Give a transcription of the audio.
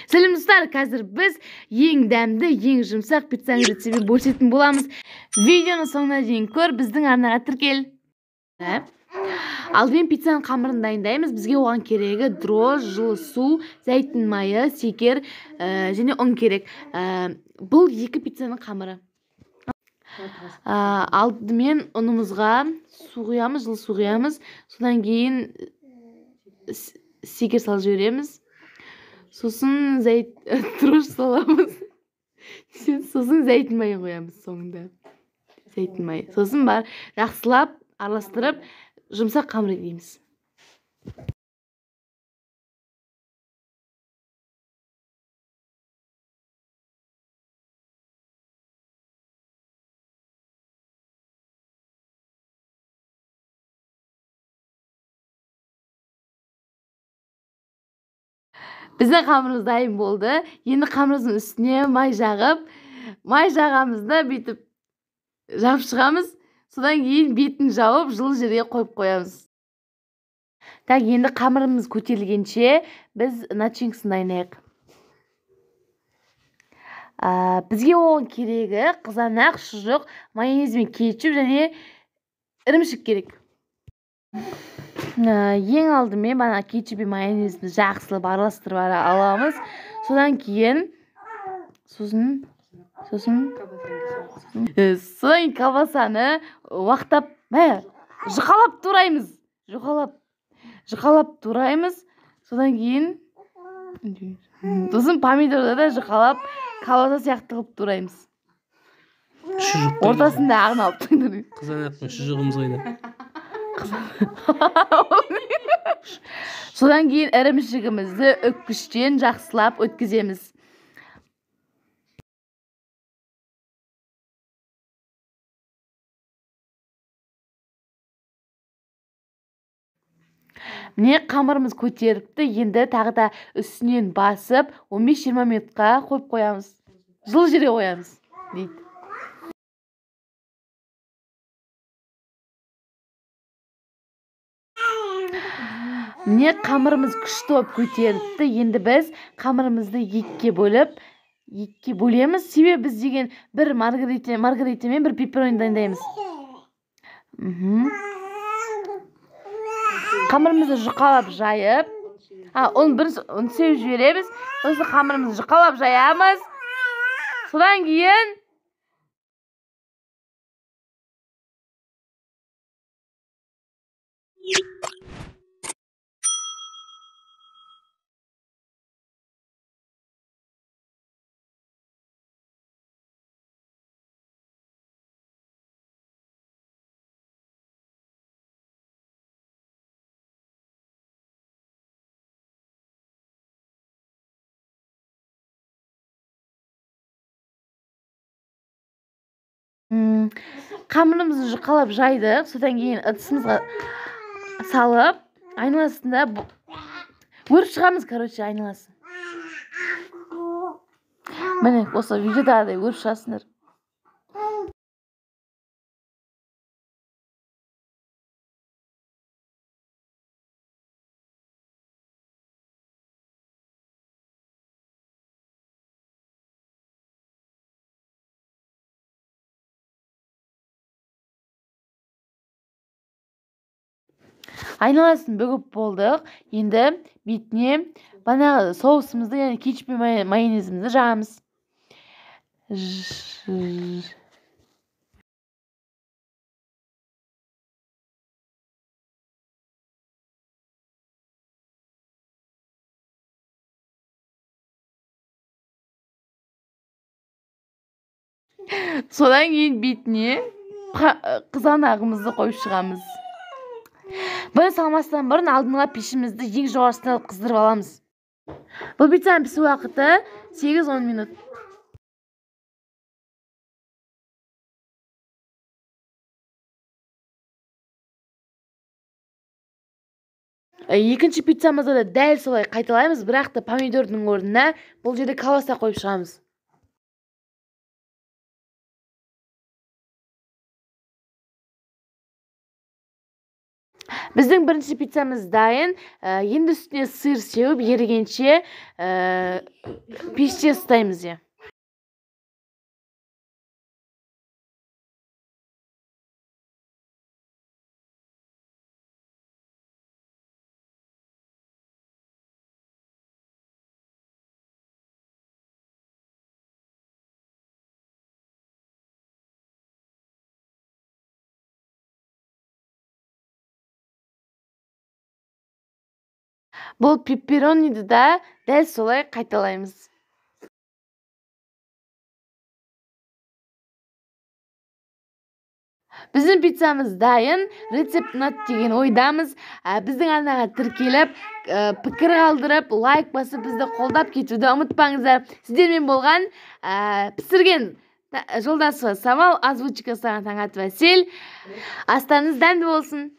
Сәлем достар, қазір біз ең дәмді, ең жұмсақ пиццаның рецептін бөлісетін боламыз. Видеоны соңына дейін көр, біздің арнаға тіркел. Алдымен пиццаның қамырын дайындаймыз. Бізге оған керегі дрожж, жылы су, зәйтүн майы, шекер және ұн керек. Бұл екі пиццаның қамыры. Алдымен ұнымызға су құямыз, жылы су құямыз. Содан кейін шекер салып жібереміз. Сосын дрожж саламыз. Сосын зәйтүн майы қоямыз соңында. Зәйтүн майы. Сосын бар жақсылап араластырып, жұмсақ қамыр етеміз. Біздің қамырымыз дайын болды. Енді қамырымыздың үстіне май жағып, май жағамызда бүйтіп жап шығамыз. Содан кейін бетін жауып, жылы жерге қойып қоямыз. Так, енді қамырымыз көтерілгенше біз начинкасын дайындайық. Бізге оған керегі қызанақ, шұжық, майонез бен кетчуп және ірімшік керек. Ең алдымен бана кетчуп пен майонезді жақсылап араластырып аламыз. Содан кейін колбасаны уақтап, жұқалап тураймыз. Жұқалап тураймыз. Содан кейін сосын помидорды да жұқалап колбаса сияқты қылып тураймыз. Ортасында ағын алып таңдырайық. Қызанақтың шұжығымыз қайда? Содан кейін ірімшігімізді өткіштен жақсылап өткіземіз. Міне қамырымыз көтеріпті, енді тағы да үстінен басып 15-20 минутқа қойып қоямыз. Жылы жерге қоямыз дейді. Міне қамырымыз күшті болып көтеріпті. Енді біз қамырымызды екіге бөлеміз. Себебі біз деген бір маргарита мен бір пепперони дайындаймыз. Қамырымызды жұқалап жайып, ұн сеуіп жібереміз. Сосын қамырымызды жұқалап жаямыз. Содан кейін қамырымызды жұқалап жайдық. Содан кейін ыдысымызға салып, айналасында өріп шығамыз, айналасын. Міне, осы видеодағыдай өріп шығасыңдар. Айналасын бүгіп болдық. Енді бетіне банағы соусымызды, яғни кетчуп пен майонезімізді жағамыз. Содан кейін бетіне қызанағымызды қойып шығамыз. Бұны салмастан бұрын алдыңға пешімізді ең жоғарысына қыздырып аламыз. Бұл пиццаның пісу уақыты 8-10 минут. Екінші пиццамызды да дәл солай қайталаймыз, бірақ та помидордың орнына бұл жерде колбаса қойып шығамыз. Біздің бірінші пиццамыз дайын. Енді үстіне сыр сеуіп ерігенше пеште ұстаймыз. Бұл пепперониді да дәл солай қайталаймыз. Біздің пиццамыз дайын. Рецепт ұнады деген ойдамыз. Біздің арнаға тіркеліп, пікір қалдырып, лайк басып, бізді қолдап кетуді ұмытпаңыздар. Сіздермен болған пісірген жолдасы Самал, озвучка саған Таңатова Сел. Астарыңыз дәмді болсын.